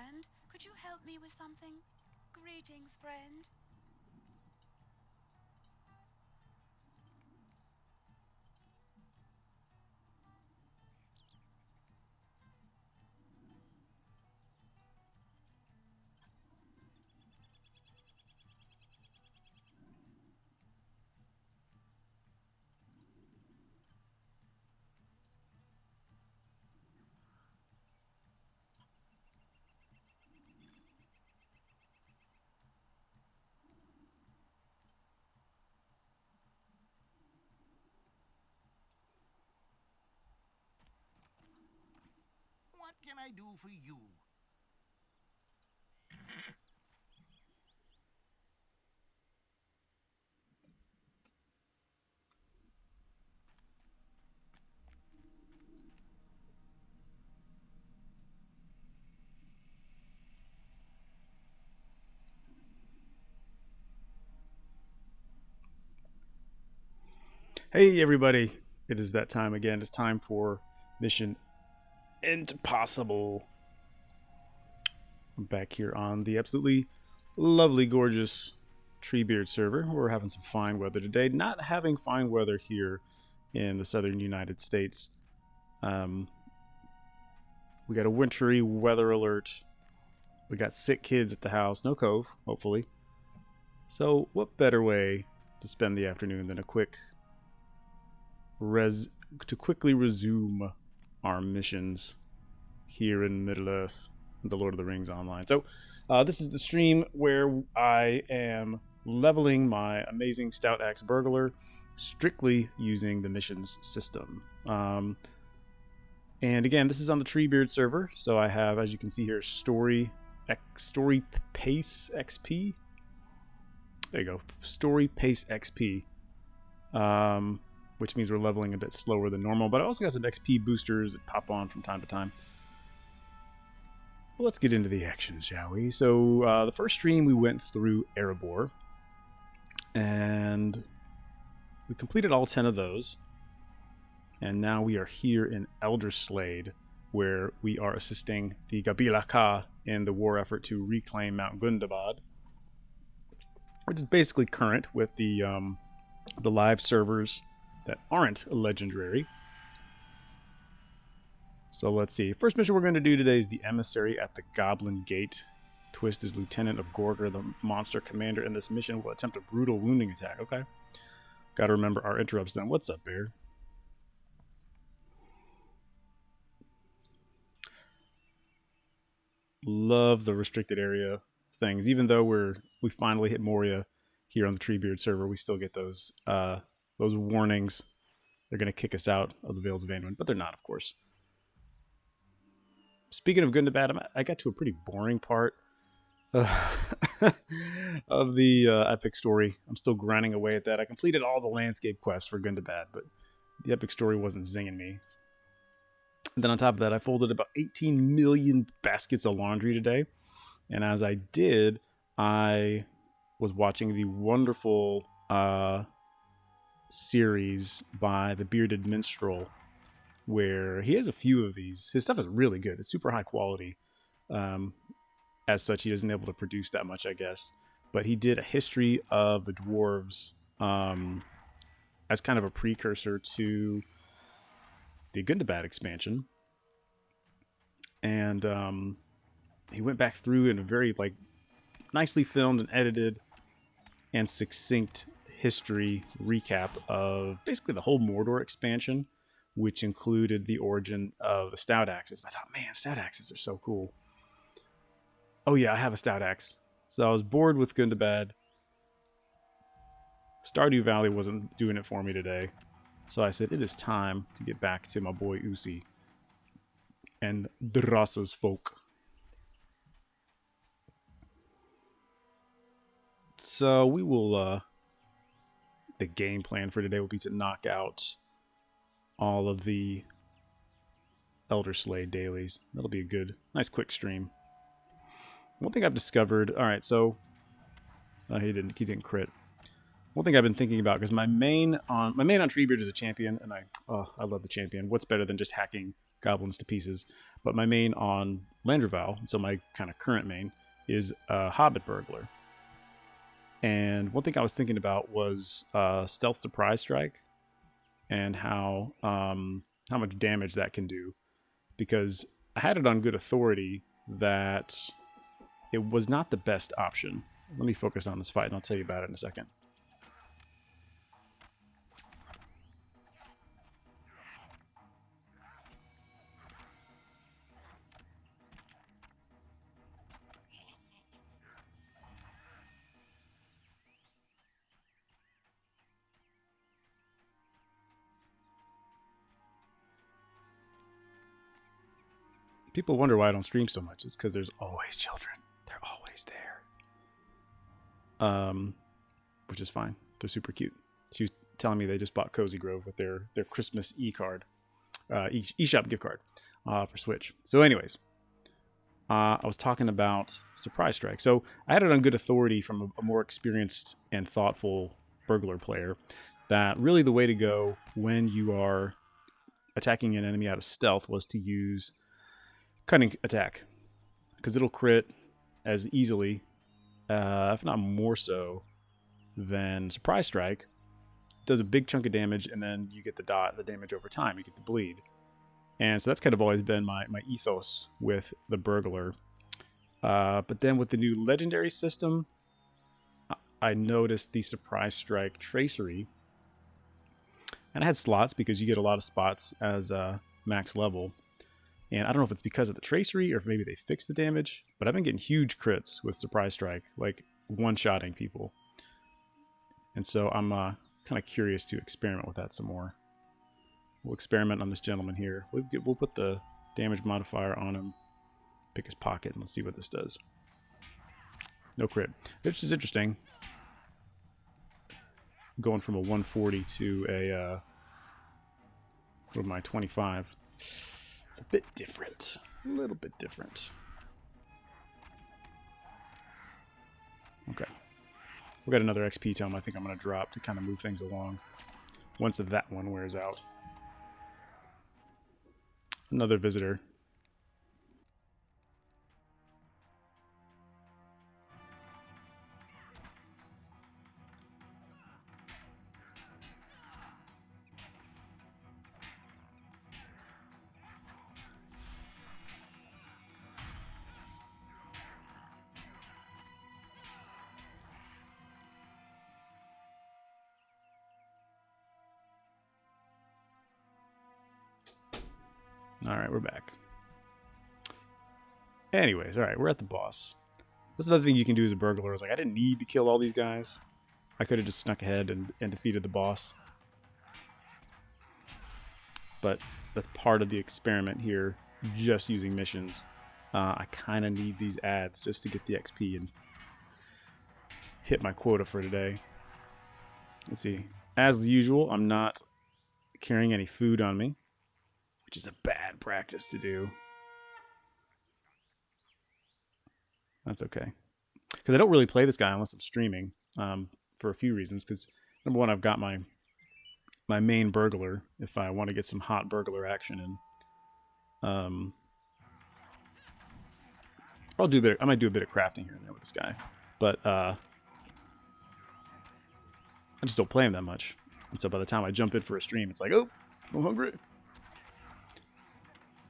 friend. Could you help me with something? Greetings, friend. What can I do for you? Hey everybody, it is that time again. It's time for mission Entpossible. I'm back here on the absolutely lovely, gorgeous Treebeard server. We're having some fine weather today. Not having fine weather here in the southern United States. We got a wintry weather alert. We got sick kids at the house. No cove, hopefully. So what better way to spend the afternoon than a quick to quickly resume our missions here in Middle-earth, the Lord of the Rings Online. So this is the stream where I am leveling my amazing Stout-axe Blarglar strictly using the missions system. And again, this is on the Treebeard server, so I have, as you can see here, story pace XP. There you go, story pace XP. Which means we're leveling a bit slower than normal, but I also got some XP boosters that pop on from time to time. Well, let's get into the action, shall we? So the first stream we went through Erebor, and we completed all 10 of those. And now we are here in Elderslade, where we are assisting the Gabilaka in the war effort to reclaim Mount Gundabad, which is basically current with the live servers that aren't legendary. So let's see. First mission we're going to do today is the Emissary at the Goblin Gate. Twist is Lieutenant of Gorger, the monster commander, and this mission will attempt a brutal wounding attack. Okay. Gotta remember our interrupts then. What's up, Bear? Love the restricted area things. Even though we finally hit Moria here on the Treebeard server, we still get those warnings. They're going to kick us out of the Vales of Anduin, but they're not, of course. Speaking of Gundabad, I got to a pretty boring part of the epic story. I'm still grinding away at that. I completed all the landscape quests for Gundabad, but the epic story wasn't zinging me. And then on top of that, I folded about 18 million baskets of laundry today. And as I did, I was watching the wonderful series by the Bearded Minstrel, where he has a few of these. His stuff is really good. It's super high quality. As such, he isn't able to produce that much, I guess. But he did a history of the dwarves as kind of a precursor to the Gundabad expansion. And he went back through in a very nicely filmed and edited and succinct history recap of basically the whole Mordor expansion, which included the origin of the Stout-axes. I thought, man, Stout-axes are so cool. Oh yeah, I have a Stout-axe. So I was bored with Gundabad. Stardew Valley wasn't doing it for me today. So I said, it is time to get back to my boy Usi and Drassa's folk. So we will, the game plan for today will be to knock out all of the Elderslade dailies. That'll be a good, nice quick stream. One thing I've discovered, alright, so, he didn't crit. One thing I've been thinking about, because my main on Treebeard is a champion, and I love the champion. What's better than just hacking goblins to pieces. But my main on Landreval, so my kind of current main, is Hobbit Burglar. And one thing I was thinking about was Stealth Surprise Strike and how much damage that can do. Because I had it on good authority that it was not the best option. Let me focus on this fight and I'll tell you about it in a second. People wonder why I don't stream so much. It's because there's always children. They're always there. Which is fine. They're super cute. She was telling me they just bought Cozy Grove with their Christmas e-card, eShop gift card for Switch. So anyways, I was talking about Surprise Strike. So I had it on good authority from a more experienced and thoughtful burglar player that really the way to go when you are attacking an enemy out of stealth was to use Cunning Attack, because it'll crit as easily, if not more so, than Surprise Strike. It does a big chunk of damage, and then you get the damage over time. You get the bleed. And so that's kind of always been my ethos with the Burglar. But then with the new Legendary system, I noticed the Surprise Strike Tracery. And I had slots because you get a lot of spots as max level. And I don't know if it's because of the tracery or if maybe they fixed the damage, but I've been getting huge crits with Surprise Strike, like one-shotting people. And so I'm kind of curious to experiment with that some more. We'll experiment on this gentleman here. We'll put the damage modifier on him, pick his pocket, and let's see what this does. No crit, which is interesting. Going from a 140 to a, what am I, 25. It's a bit different. A little bit different. Okay. We've got another XP tome I think I'm going to drop to kind of move things along once that one wears out. Another visitor. Alright, we're back. Anyways, alright, we're at the boss. That's another thing you can do as a burglar. Is like, I didn't need to kill all these guys. I could have just snuck ahead and defeated the boss. But that's part of the experiment here, just using missions. I kind of need these ads just to get the XP and hit my quota for today. Let's see. As usual, I'm not carrying any food on me, which is a bad practice to do. That's okay. Because I don't really play this guy unless I'm streaming, for a few reasons. Because, number one, I've got my main burglar, if I want to get some hot burglar action in. I might do a bit of crafting here and there with this guy. But, I just don't play him that much. And so by the time I jump in for a stream, it's like, oh, I'm hungry.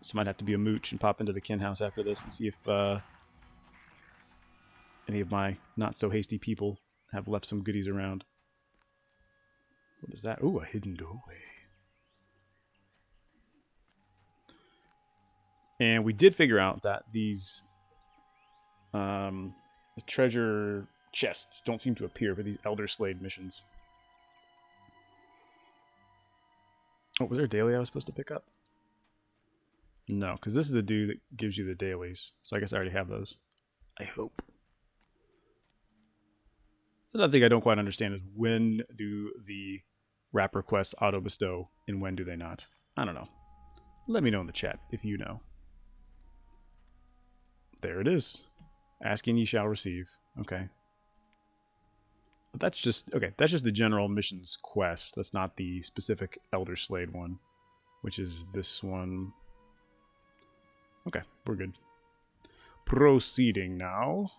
So I might have to be a mooch and pop into the kin house after this and see if any of my not-so-hasty people have left some goodies around. What is that? Ooh, a hidden doorway. And we did figure out that these the treasure chests don't seem to appear for these Elder Slade missions. Oh, was there a daily I was supposed to pick up? No, because this is a dude that gives you the dailies. So I guess I already have those. I hope. So another thing I don't quite understand is when do the wrapper quests auto-bestow and when do they not? I don't know. Let me know in the chat if you know. There it is. Asking ye shall receive. Okay. But that's just the general missions quest. That's not the specific Elder Slade one, which is this one. Okay, we're good. Proceeding now.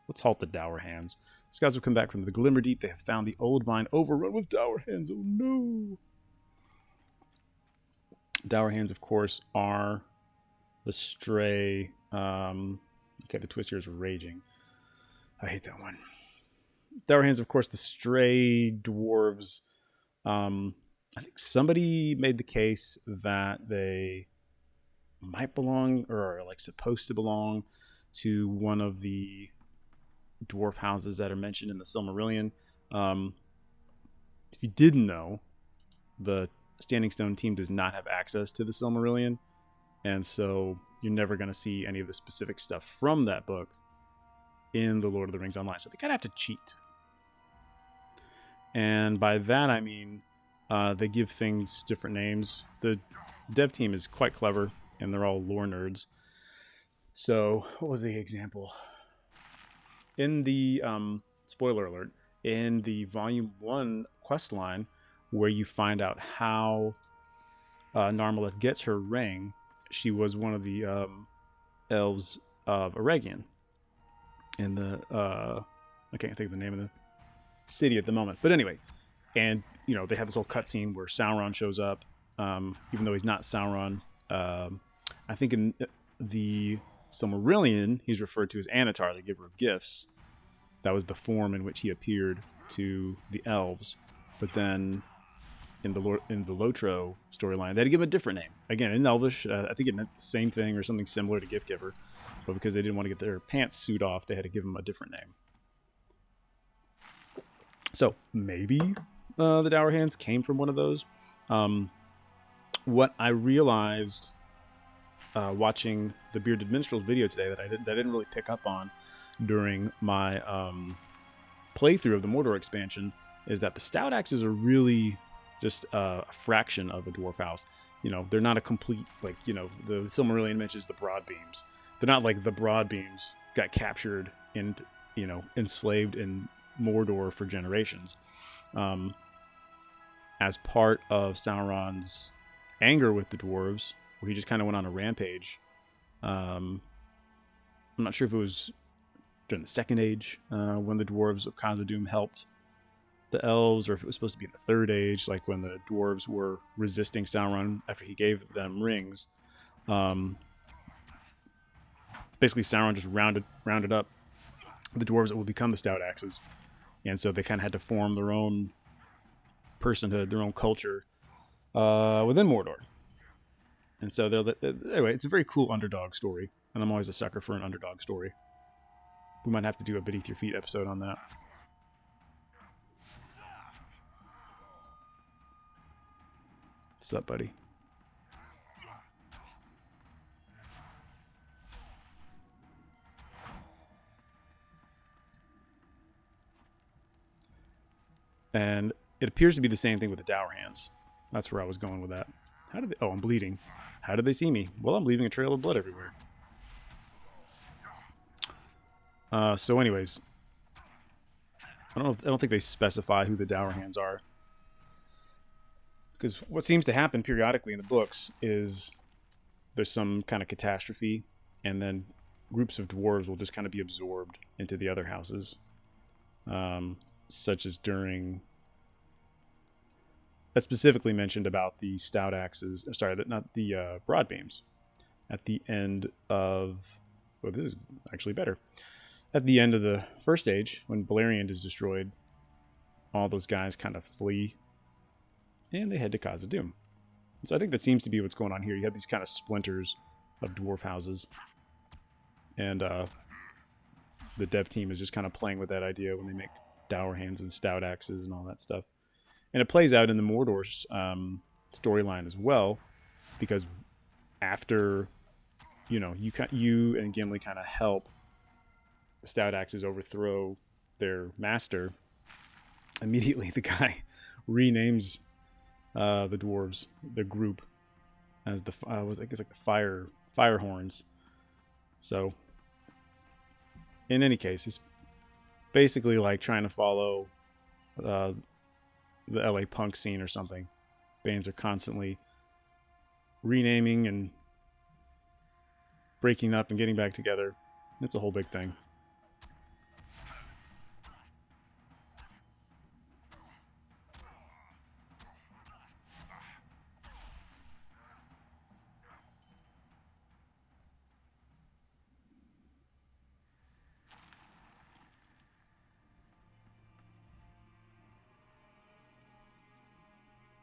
Let's halt the Dour Hands. The scouts have come back from the Glimmer Deep. They have found the old mine overrun with Dour Hands. Oh no! Dour Hands, of course, are the stray. Okay, the twist here is raging. I hate that one. Dour Hands, of course, the stray dwarves. I think somebody made the case that they might belong, or are like supposed to belong, to one of the dwarf houses that are mentioned in the Silmarillion. If you didn't know, the Standing Stone team does not have access to the Silmarillion, and so you're never going to see any of the specific stuff from that book in the Lord of the Rings Online. So they kind of have to cheat. And by that I mean they give things different names. The dev team is quite clever, and they're all lore nerds. So what was the example? In the, spoiler alert, in the Volume 1 quest line, where you find out how Narmaleth gets her ring, she was one of the elves of Eregion. In the, I can't think of the name of the city at the moment. But anyway, and, you know, they have this whole cutscene where Sauron shows up, even though he's not Sauron. I think in the Silmarillion, he's referred to as Anatar, the giver of gifts. That was the form in which he appeared to the elves. But then in the LOTRO storyline, they had to give him a different name. Again, in Elvish, I think it meant the same thing or something similar to Gift Giver. But because they didn't want to get their pants suit off, they had to give him a different name. So maybe the Dour Hands came from one of those. What I realized watching the Bearded Minstrel's video today that I didn't really pick up on during my playthrough of the Mordor expansion is that the Stout-axes are really just a fraction of a dwarf house. You know, they're not a complete, like, you know, the Silmarillion mentions the Broadbeams. They're not like the Broadbeams got captured and, you know, enslaved in Mordor for generations. As part of Sauron's anger with the dwarves, where he just kind of went on a rampage. I'm not sure if it was during the Second Age, when the dwarves of Khazad-dûm helped the elves, or if it was supposed to be in the Third Age, like when the dwarves were resisting Sauron after he gave them rings. Basically, Sauron just rounded up the dwarves that would become the Stout-axes, and so they kind of had to form their own personhood, their own culture within Mordor. And so anyway, it's a very cool underdog story, and I'm always a sucker for an underdog story. We might have to do a Beneath Your Feet episode on that. What's up, buddy? And it appears to be the same thing with the Dour Hands. That's where I was going with that. How did they... Oh, I'm bleeding. How did they see me? Well, I'm leaving a trail of blood everywhere. So anyways, I don't think they specify who the Dour Hands are. Because what seems to happen periodically in the books is there's some kind of catastrophe, and then groups of dwarves will just kind of be absorbed into the other houses. Such as during... That specifically mentioned about the Stout-axes... Sorry, not the Broadbeams. At the end of... Oh, this is actually better. At the end of the First Age, when Beleriand is destroyed, all those guys kind of flee, and they head to Khazad-dûm. So I think that seems to be what's going on here. You have these kind of splinters of dwarf houses, and the dev team is just kind of playing with that idea when they make Dour Hands and Stout-axes and all that stuff. And it plays out in the Mordor's storyline as well, because after, you know, you and Gimli kind of help the Stout-axes overthrow their master, immediately the guy renames the dwarves, the group, as the I guess like the fire horns. So in any case, it's basically like trying to follow the LA punk scene or something. Bands are constantly renaming and breaking up and getting back together. It's a whole big thing.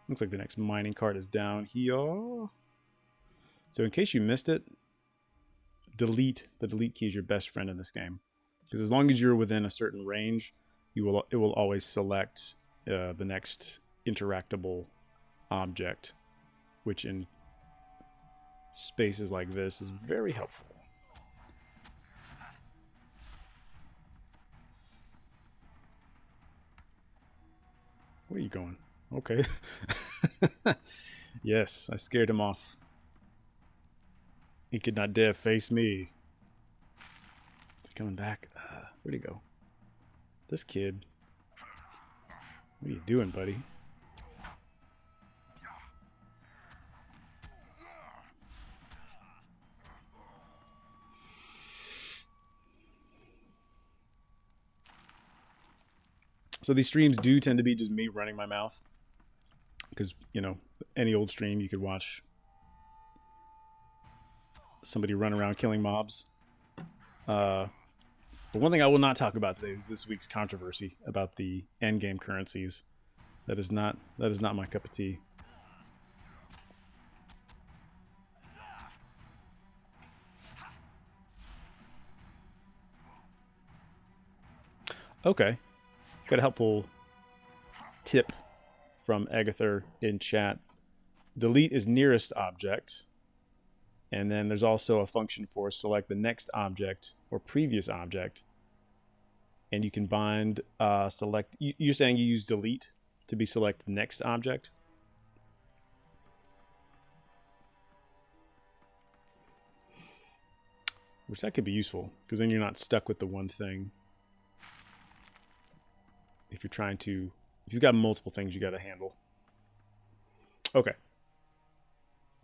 Looks like the next mining cart is down here. So in case you missed it, delete. The delete key is your best friend in this game. Because as long as you're within a certain range, it will always select the next interactable object, which in spaces like this is very helpful. Where are you going? Okay. Yes, I scared him off. He could not dare face me. Is he coming back? Where'd he go? This kid. What are you doing, buddy? So these streams do tend to be just me running my mouth. Because, you know, any old stream you could watch somebody run around killing mobs. But one thing I will not talk about today is this week's controversy about the endgame currencies. That is not my cup of tea. Okay. Got a helpful tip from Agatha in chat. Delete is nearest object. And then there's also a function for select the next object or previous object. And you can bind select. You're saying you use delete to be select next object? Which that could be useful, because then you're not stuck with the one thing. If you're trying to, if you've got multiple things you got to handle. Okay.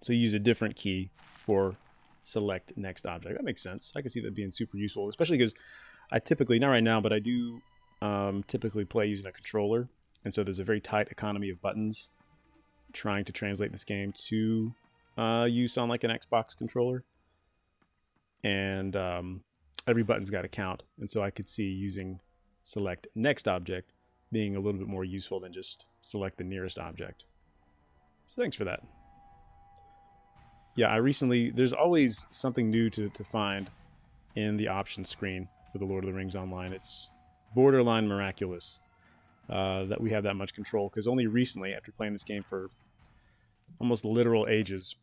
So you use a different key for select next object. That makes sense. I can see that being super useful, especially because I typically, not right now, but I do typically play using a controller. And so there's a very tight economy of buttons trying to translate this game to use on like an Xbox controller. And every button's got a count. And so I could see using select next object being a little bit more useful than just select the nearest object. So thanks for that. Yeah, there's always something new to find in the options screen for the Lord of the Rings Online. It's borderline miraculous that we have that much control, because only recently, after playing this game for almost literal ages,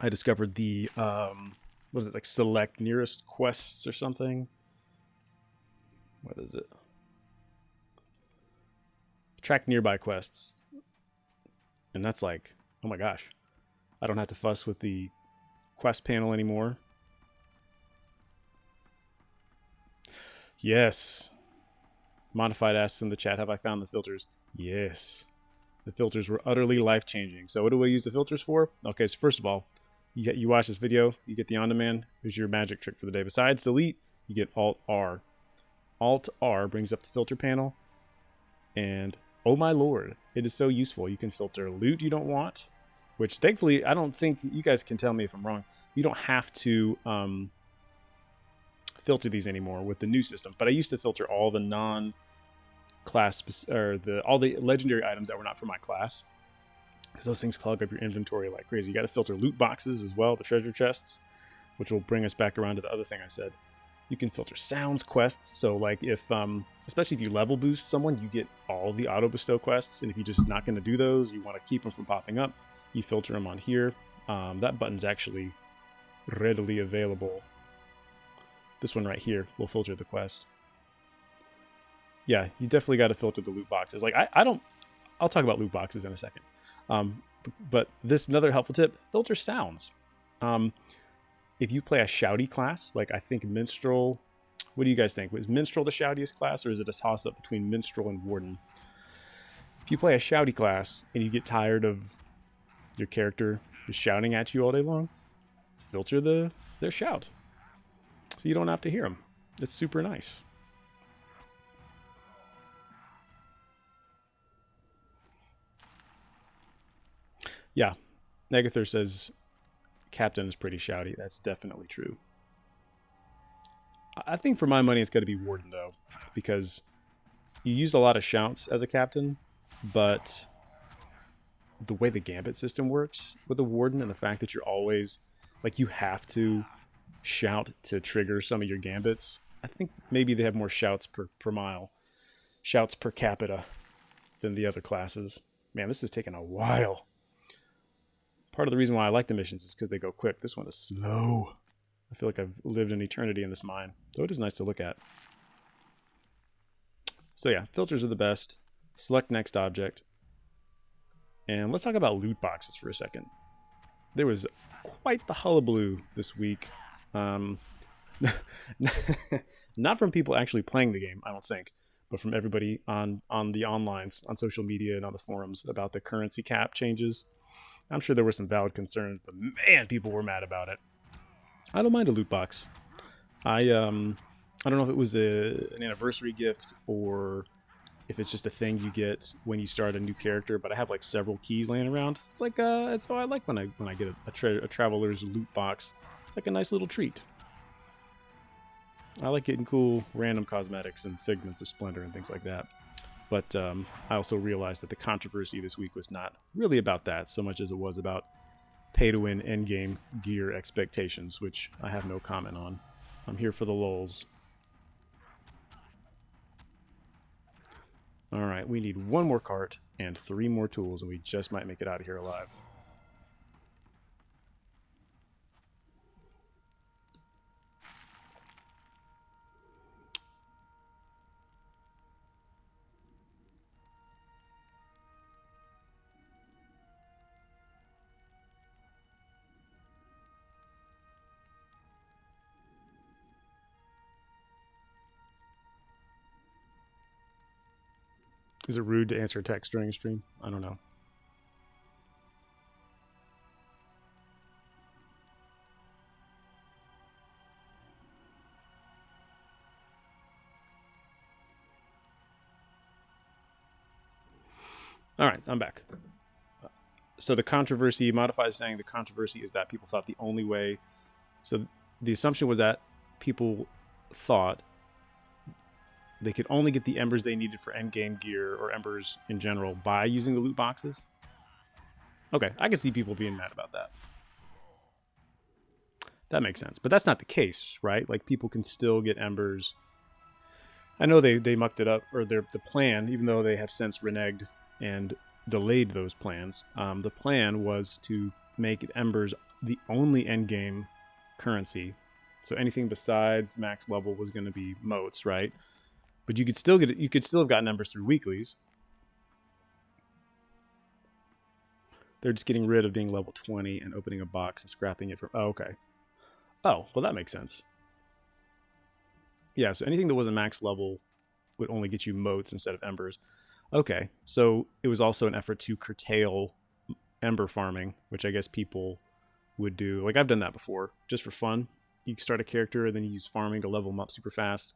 I discovered the, was it like select nearest quests or something? What is it? Track nearby quests. And that's like, oh my gosh. I don't have to fuss with the quest panel anymore. Yes. Modified asks in the chat, have I found the filters? Yes. The filters were utterly life-changing. So what do I use the filters for? Okay, so first of all, you watch this video, you get the on-demand. Here's your magic trick for the day. Besides delete, you get Alt-R. Alt-R brings up the filter panel. And, oh my lord, it is so useful. You can filter loot you don't want, which thankfully, I don't think, you guys can tell me if I'm wrong, you don't have to filter these anymore with the new system. But I used to filter all the non-class, or all the legendary items that were not for my class, because those things clog up your inventory like crazy. You got to filter loot boxes as well, the treasure chests, which will bring us back around to the other thing I said. You can filter sounds quests. So like if, especially if you level boost someone, you get all the auto bestow quests. And if you're just not going to do those, you want to keep them from popping up, you filter them on here. That button's actually readily available. This one right here will filter the quest. Yeah, you definitely got to filter the loot boxes. Like I'll talk about loot boxes in a second. But this, another helpful tip, filter sounds. If you play a shouty class, like I think Minstrel, what do you guys think? Was Minstrel the shoutiest class, or is it a toss-up between Minstrel and Warden? If you play a shouty class and you get tired of your character just shouting at you all day long, filter the their shout. So you don't have to hear them. It's super nice. Yeah, Negathir says Captain is pretty shouty. That's definitely true. I think for my money it's going to be Warden, though, because you use a lot of shouts as a captain, but the way the gambit system works with the Warden and the fact that you're always, like, you have to shout to trigger some of your gambits, I think maybe they have more shouts per mile, shouts per capita than the other classes. Man, this is taking a while. Part of the reason why I like the missions is because they go quick. This one is slow. I feel like I've lived an eternity in this mine. So it is nice to look at. So yeah, filters are the best. Select next object. And let's talk about loot boxes for a second. There was quite the hullabaloo this week. Not from people actually playing the game, I don't think, but from everybody on the onlines, on social media and on the forums about the currency cap changes. I'm sure there were some valid concerns, but man, people were mad about it. I don't mind a loot box. I don't know if it was an anniversary gift or if it's just a thing you get when you start a new character, but I have like several keys laying around. It's like it's what I like when I get a traveler's loot box. It's like a nice little treat. I like getting cool random cosmetics and figments of splendor and things like that. But I also realized that the controversy this week was not really about that so much as it was about pay-to-win endgame gear expectations, which I have no comment on. I'm here for the lulz. Alright, we need one more cart and 3 more tools, and we just might make it out of here alive. Is it rude to answer a text during a stream? I don't know. All right, I'm back. So the controversy, Modify is saying the controversy is that people thought the only way... So the assumption was that people thought they could only get the embers they needed for endgame gear, or embers in general, by using the loot boxes. Okay, I can see people being mad about that. That makes sense. But that's not the case, right? Like, people can still get embers. I know they mucked it up, or the plan, even though they have since reneged and delayed those plans. The plan was to make embers the only endgame currency. So anything besides max level was going to be motes, right? But you could still get it. You could still have gotten embers through weeklies. They're just getting rid of being level 20 and opening a box and scrapping it from... Oh, okay. Oh, well, that makes sense. Yeah, so anything that wasn't max level would only get you motes instead of embers. Okay, so it was also an effort to curtail ember farming, which I guess people would do. Like, I've done that before, just for fun. You start a character, and then you use farming to level them up super fast.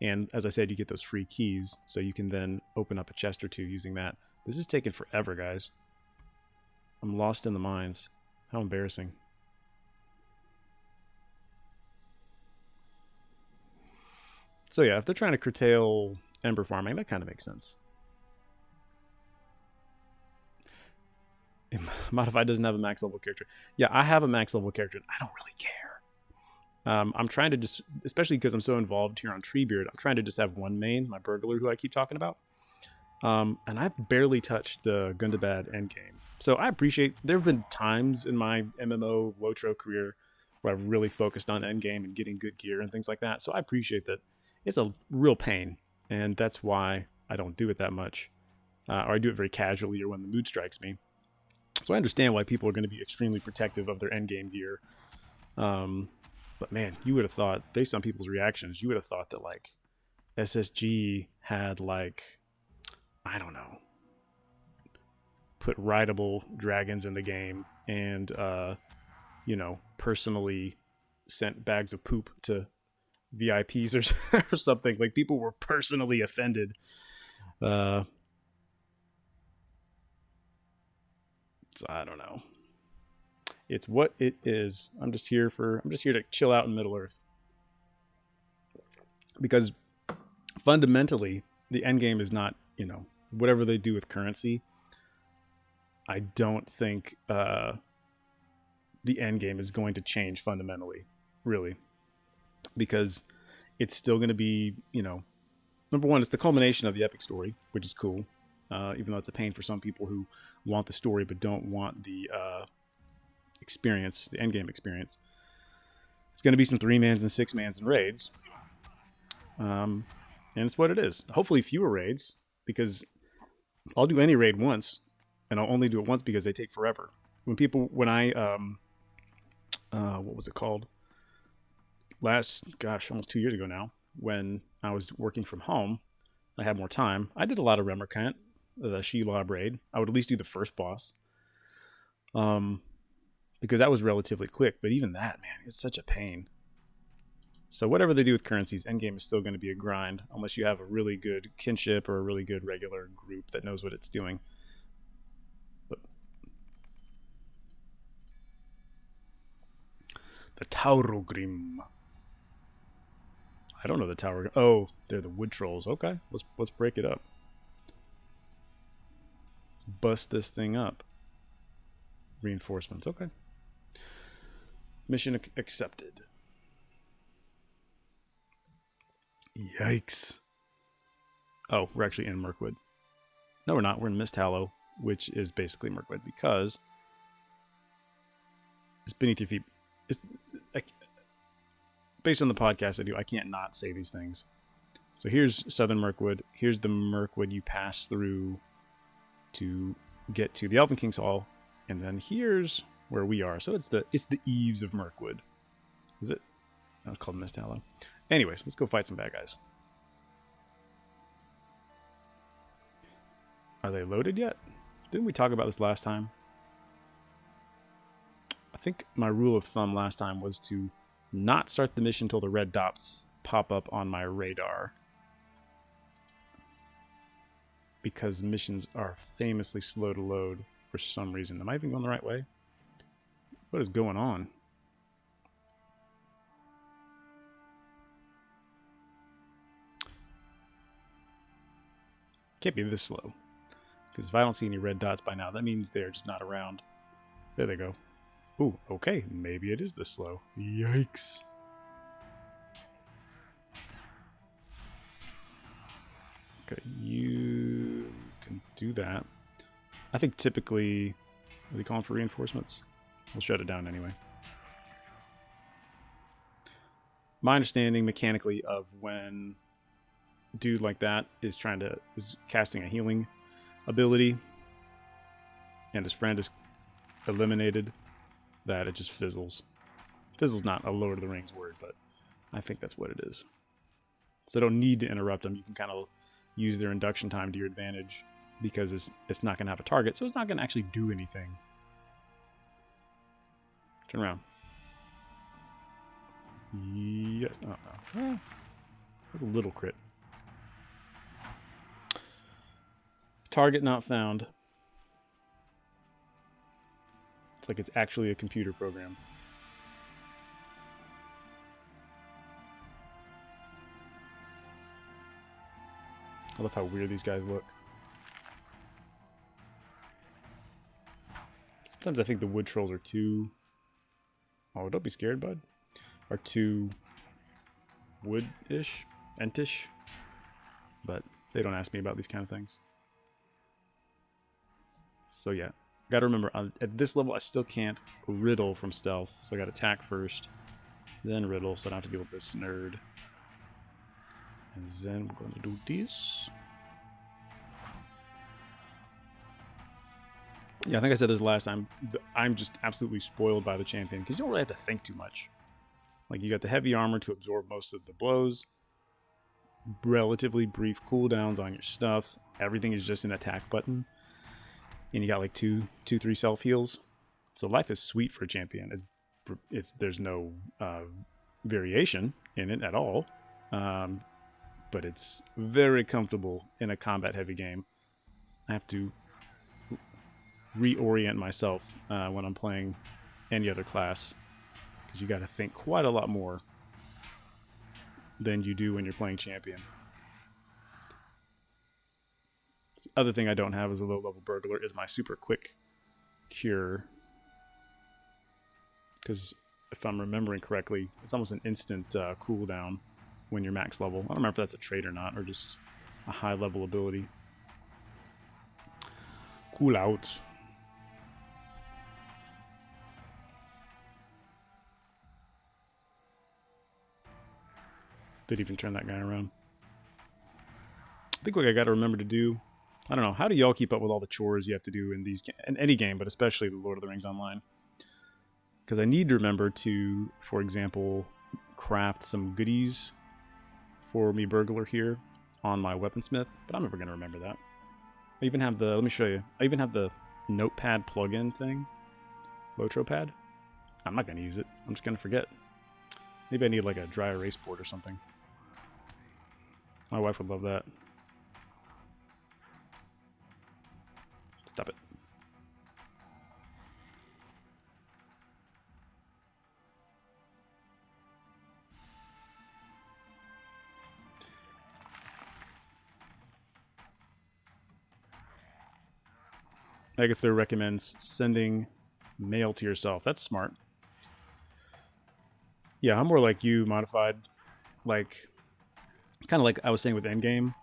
And as I said, you get those free keys, so you can then open up a chest or two using that. This is taking forever, guys. I'm lost in the mines. How embarrassing. So yeah, if they're trying to curtail ember farming, that kind of makes sense. Modified doesn't have a max level character. Yeah, I have a max level character. I don't really care. I'm trying to just, especially because I'm so involved here on Treebeard, I'm trying to just have one main, my burglar, who I keep talking about. And I've barely touched the Gundabad endgame. So I appreciate, there have been times in my MMO LOTRO career where I've really focused on endgame and getting good gear and things like that. So I appreciate that. It's a real pain, and that's why I don't do it that much. Or I do it very casually or when the mood strikes me. So I understand why people are going to be extremely protective of their endgame gear. But man, you would have thought, based on people's reactions, you would have thought that, like, SSG had, like, I don't know, put rideable dragons in the game and, you know, personally sent bags of poop to VIPs or something. Like, people were personally offended. So I don't know. It's what it is. I'm just here to chill out in Middle Earth. Because fundamentally, the end game is not, whatever they do with currency. I don't think the end game is going to change fundamentally, really. Because it's still going to be, number one, it's the culmination of the epic story, which is cool. Even though it's a pain for some people who want the story but don't want the experience, the end game experience. It's going to be some 3-mans and 6-mans and raids. And it's what it is. Hopefully fewer raids, because I'll do any raid once, and I'll only do it once because they take forever. When I what was it called? Almost 2 years ago now, when I was working from home, I had more time. I did a lot of Remerkant, the Shelob raid. I would at least do the first boss. Because that was relatively quick, but even that, man, it's such a pain. So whatever they do with currencies, endgame is still going to be a grind, unless you have a really good kinship or a really good regular group that knows what it's doing. But the Taurogrim. I don't know the Tower. Oh, they're the wood trolls. Okay, let's break it up. Let's bust this thing up. Reinforcements. Okay. Mission accepted. Yikes. Oh, we're actually in Mirkwood. No, we're not. We're in Mist Hallow, which is basically Mirkwood, because it's beneath your feet. Based on the podcast I do, I can't not say these things. So here's Southern Mirkwood. Here's the Mirkwood you pass through to get to the Elven King's Hall. And then here's where we are. So it's the eaves of Mirkwood. Is it? That was called Mist Hallow. Anyways, let's go fight some bad guys. Are they loaded yet? Didn't we talk about this last time? I think my rule of thumb last time was to not start the mission until the red dots pop up on my radar. Because missions are famously slow to load for some reason. Am I even going the right way? What is going on? Can't be this slow. Because if I don't see any red dots by now, that means they're just not around. There they go. Ooh, okay. Maybe it is this slow. Yikes. Okay, you can do that. I think typically... Are they calling for reinforcements? We'll shut it down anyway. My understanding mechanically of when a dude like that is casting a healing ability and his friend is eliminated, that it just fizzles. Fizzle's not a Lord of the Rings word, but I think that's what it is. So they don't need to interrupt them. You can kind of use their induction time to your advantage, because it's not going to have a target, so it's not going to actually do anything. Turn around. Yes. That was a little crit. Target not found. It's like it's actually a computer program. I love how weird these guys look. Sometimes I think the wood trolls are too... Oh, don't be scared, bud. Are too wood-ish, entish. But they don't ask me about these kind of things. So yeah, gotta remember, at this level I still can't riddle from stealth. So I gotta attack first, then riddle, so I don't have to deal with this nerd. And then we're going to do this. Yeah, I think I said this last time. I'm just absolutely spoiled by the champion, because you don't really have to think too much. Like, you got the heavy armor to absorb most of the blows. Relatively brief cooldowns on your stuff. Everything is just an attack button. And you got like 3 self heals. So life is sweet for a champion. It's there's no variation in it at all, but it's very comfortable in a combat-heavy game. I have to reorient myself when I'm playing any other class, because you got to think quite a lot more than you do when you're playing champion. The other thing I don't have as a low-level burglar is my super quick cure, because if I'm remembering correctly, it's almost an instant cooldown when you're max level. I don't remember if that's a trait or not, or just a high-level ability. Cool out. Did even turn that guy around. I think what I got to remember to do, I don't know, how do y'all keep up with all the chores you have to do in any game, but especially the Lord of the Rings Online? Because I need to remember to, for example, craft some goodies for me burglar here on my weaponsmith, but I'm never going to remember that. I even have the, let me show you, I even have the notepad plugin thing, LOTRO pad. I'm not going to use it. I'm just going to forget. Maybe I need like a dry erase board or something. My wife would love that. Stop it. Agatha recommends sending mail to yourself. That's smart. Yeah, I'm more like you, modified. Like, it's kind of like I was saying with Endgame.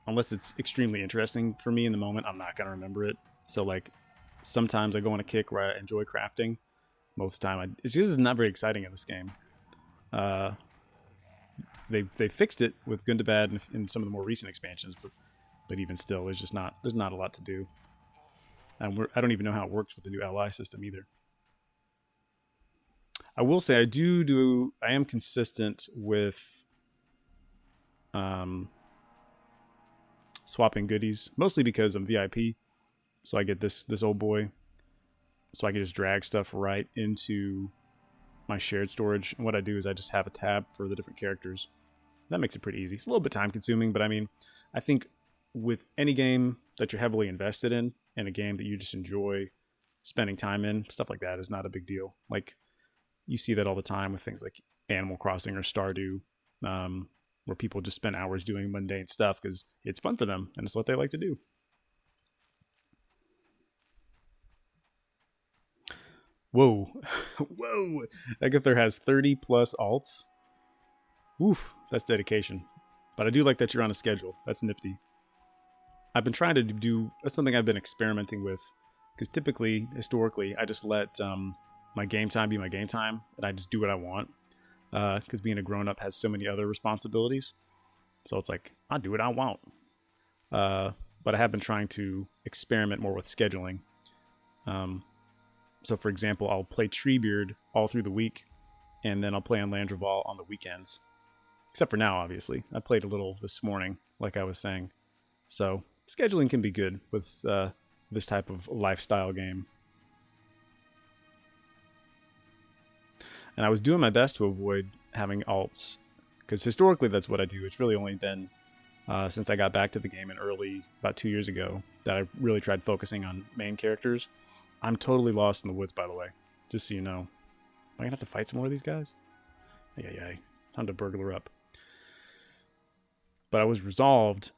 Unless it's extremely interesting for me in the moment, I'm not going to remember it. So, like, sometimes I go on a kick where I enjoy crafting. Most of the time, it's just not very exciting in this game. They fixed it with Good to Bad in some of the more recent expansions, but even still, there's not a lot to do. And I don't even know how it works with the new ally system either. I will say I am consistent with swapping goodies, mostly because I'm VIP, so I get this old boy, so I can just drag stuff right into my shared storage. And what I do is I just have a tab for the different characters. That makes it pretty easy. It's a little bit time consuming, but I mean, I think with any game that you're heavily invested in, and a game that you just enjoy spending time in, stuff like that is not a big deal. Like, you see that all the time with things like Animal Crossing or Stardew, where people just spend hours doing mundane stuff because it's fun for them and it's what they like to do. Whoa. Whoa. Agatha has 30 plus alts. Oof, that's dedication. But I do like that you're on a schedule. That's nifty. I've been trying to do, that's something I've been experimenting with, because typically, historically, I just let my game time be my game time, and I just do what I want, because being a grown-up has so many other responsibilities. So it's like, I do what I want. But I have been trying to experiment more with scheduling. So for example, I'll play Treebeard all through the week, and then I'll play on Landreval on the weekends. Except for now, obviously. I played a little this morning, like I was saying. So scheduling can be good with this type of lifestyle game. And I was doing my best to avoid having alts, because historically that's what I do. It's really only been since I got back to the game about 2 years ago, that I really tried focusing on main characters. I'm totally lost in the woods, by the way, just so you know. Am I going to have to fight some more of these guys? Yeah. Time to burglar up. But I was resolved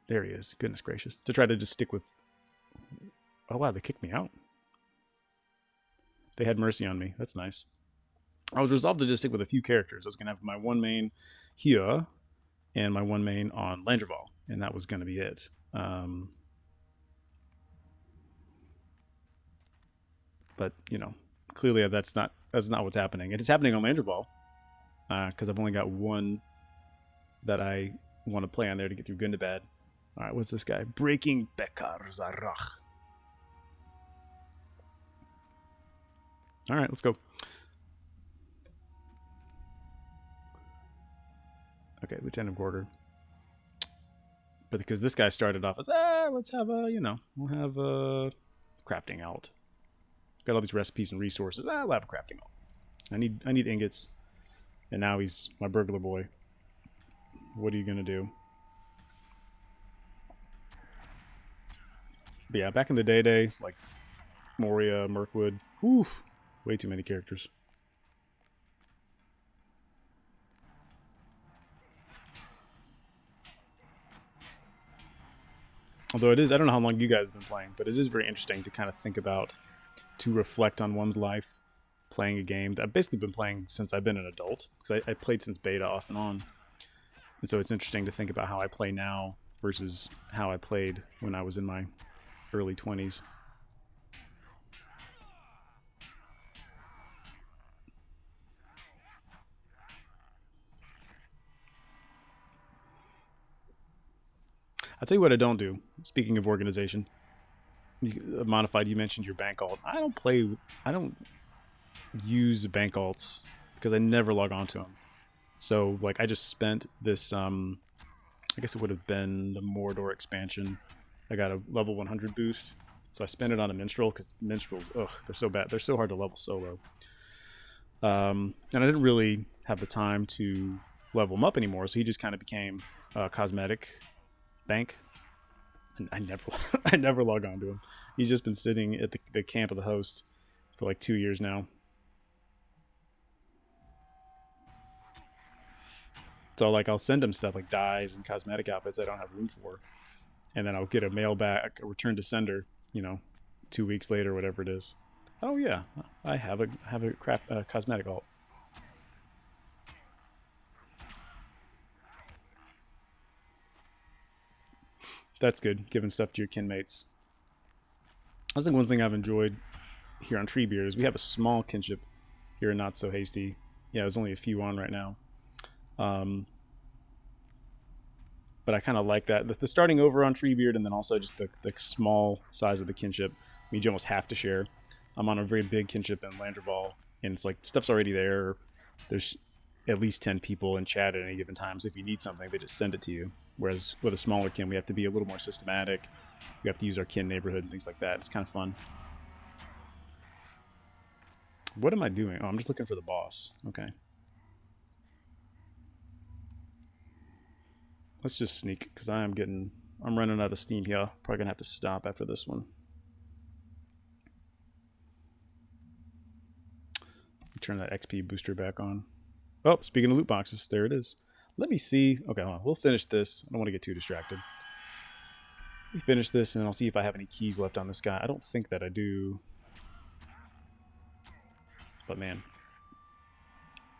there he is, goodness gracious, to try to just stick with, oh wow, they kicked me out. They had mercy on me, that's nice. I was resolved to just stick with a few characters. I was going to have my one main here and my one main on Landreval, and that was going to be it. But, you know, clearly that's not what's happening. It is happening on Landreval, because I've only got one that I want to play on there to get through Gundabad. All right, what's this guy? Breaking Bekar Zarach. All right, let's go. Okay, Lieutenant Gorger. But because this guy started off as, let's have we'll have crafting out. Got all these recipes and resources. I'll have a crafting alt. I need ingots. And now he's my burglar boy. What are you gonna do? But yeah, back in the day, like Moria, Mirkwood, whew, way too many characters. Although it is, I don't know how long you guys have been playing, but it is very interesting to kind of think about, to reflect on one's life playing a game that I've basically been playing since I've been an adult, because I played since beta off and on. And so it's interesting to think about how I play now versus how I played when I was in my early 20s. I'll tell you what I don't do. Speaking of organization, modified, you mentioned your bank alt. I don't use bank alts because I never log on to them. So like I just spent this, I guess it would have been the Mordor expansion. I got a level 100 boost. So I spent it on a minstrel because minstrels, they're so bad. They're so hard to level solo. And I didn't really have the time to level him up anymore. So he just kind of became a cosmetic bank. And I never log on to him. He's just been sitting at the camp of the host for like 2 years now. So like I'll send him stuff like dyes and cosmetic outfits I don't have room for. And then I'll get a mail back, a return to sender, 2 weeks later, whatever it is. Oh yeah, I have a cosmetic alt. That's good, giving stuff to your kin mates. I think one thing I've enjoyed here on Treebeard is we have a small kinship here in Not So Hasty. Yeah, there's only a few on right now. But I kind of like that. The starting over on Treebeard and then also just the small size of the kinship means you almost have to share. I'm on a very big kinship in Landreval, and it's like stuff's already there. There's at least 10 people in chat at any given time, so if you need something, they just send it to you. Whereas with a smaller kin, we have to be a little more systematic. We have to use our kin neighborhood and things like that. It's kind of fun. What am I doing? Oh, I'm just looking for the boss. Okay. Let's just sneak, because I'm running out of steam here. Probably going to have to stop after this one. Turn that XP booster back on. Oh, speaking of loot boxes, there it is. Let me see. Okay, hold on. We'll finish this. I don't want to get too distracted. Let me finish this, and then I'll see if I have any keys left on this guy. I don't think that I do. But man,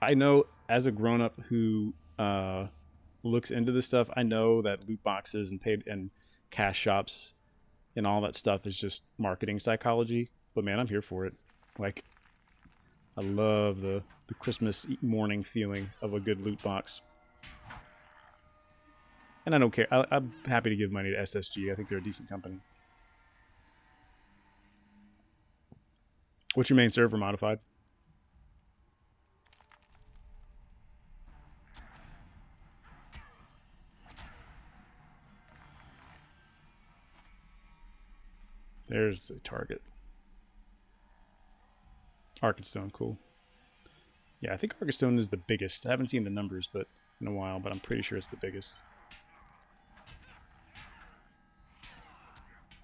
I know as a grown-up who looks into this stuff, I know that loot boxes and paid and cash shops and all that stuff is just marketing psychology. But man, I'm here for it. Like, I love the Christmas morning feeling of a good loot box. And I don't care. I'm happy to give money to SSG. I think they're a decent company. What's your main server, Modified? There's the target. Arkenstone, cool. Yeah, I think Arkenstone is the biggest. I haven't seen the numbers in a while, but I'm pretty sure it's the biggest.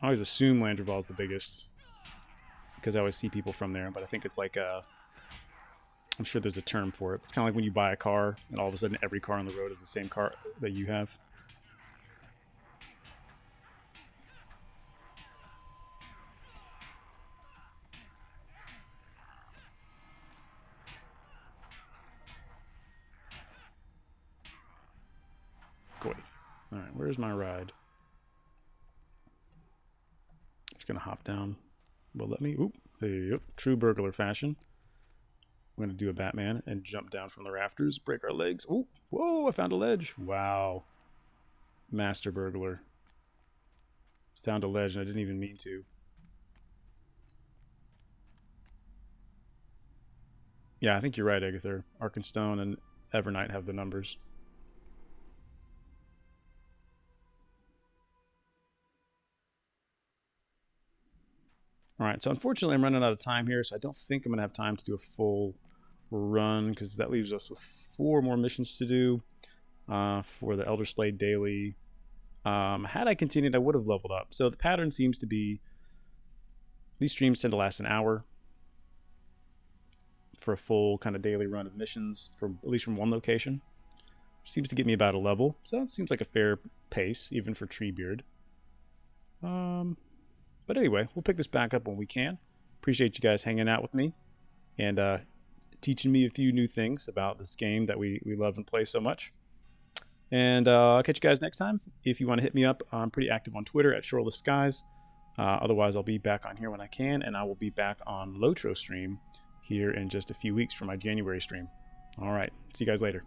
I always assume Landreval is the biggest because I always see people from there, but I think it's like I'm sure there's a term for it. It's kind of like when you buy a car and all of a sudden every car on the road is the same car that you have. Go away. All right, where's my ride? Just gonna hop down. Well, let me. Oop, there you go. True burglar fashion. I'm gonna do a Batman and jump down from the rafters, break our legs. Ooh, whoa! I found a ledge. Wow. Master burglar. Found a ledge, and I didn't even mean to. Yeah, I think you're right, Agatha. Arkenstone and Evernight have the numbers. All right, so unfortunately I'm running out of time here, so I don't think I'm going to have time to do a full run, because that leaves us with 4 more missions to do for the Elder Slade Daily. Had I continued, I would have leveled up. So the pattern seems to be these streams tend to last an hour for a full kind of daily run of missions, from at least from one location. Seems to get me about a level, so it seems like a fair pace, even for Treebeard. But anyway, we'll pick this back up when we can. Appreciate you guys hanging out with me and teaching me a few new things about this game that we love and play so much. And I'll catch you guys next time. If you want to hit me up, I'm pretty active on Twitter at Shoreless Skies. Otherwise, I'll be back on here when I can, and I will be back on LOTRO stream here in just a few weeks for my January stream. All right, see you guys later.